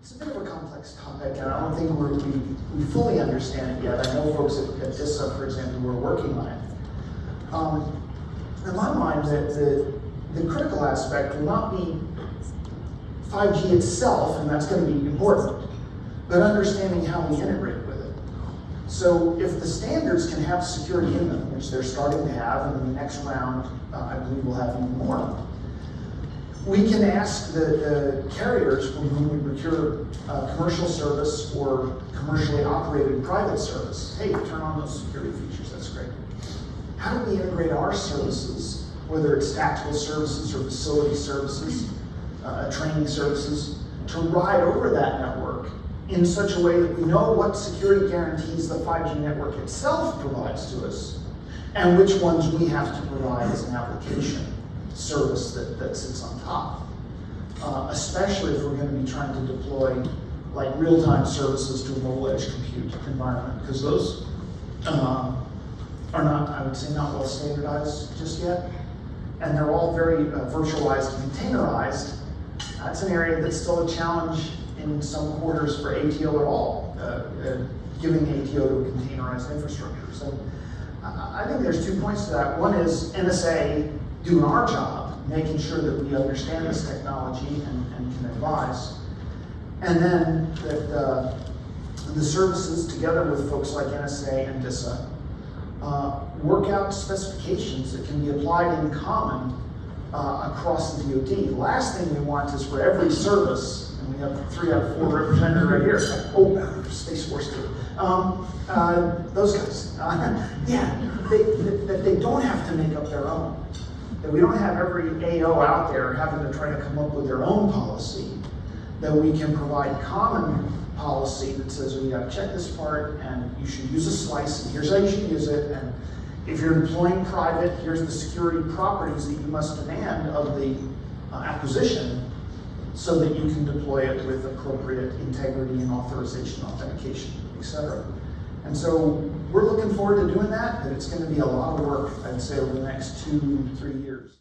It's a bit of a complex topic, and I don't think we fully understand it yet. I know folks at DISA, for example, who are working on it. In my mind, the critical aspect will not be 5G itself, and that's going to be important, but understanding how we integrate with it. So if the standards can have security in them, which they're starting to have, and in the next round, I believe we'll have even more, we can ask the carriers from whom we procure commercial service or commercially operated private service, hey, turn on those security features, that's great. How do we integrate our services, whether it's tactical services or facility services, training services, to ride over that network in such a way that we know what security guarantees the 5G network itself provides to us, and which ones we have to provide as an application service that sits on top. Especially if we're going to be trying to deploy like real-time services to a mobile edge compute environment, because those are not, I would say, not well standardized just yet. And they're all very virtualized and containerized. That's an area that's still a challenge in some quarters for ATO at all, giving ATO to a containerized infrastructure. So I think there's 2 points to that. One is NSA doing our job, making sure that we understand this technology and can advise. And then that the services, together with folks like NSA and DISA, work out specifications that can be applied in common across the DoD. The last thing we want is for every service, and we have 3 out of 4 represented right here. Oh, Space Force too. Those guys. That they don't have to make up their own. That we don't have every AO out there having to try to come up with their own policy. That we can provide common policy that says, well, you got to check this part, and you should use a slice, and here's how you should use it, and if you're deploying private, here's the security properties that you must demand of the acquisition, so that you can deploy it with appropriate integrity and authorization, authentication, etc. And so we're looking forward to doing that, but it's going to be a lot of work, I'd say, over the next 2 to 3 years.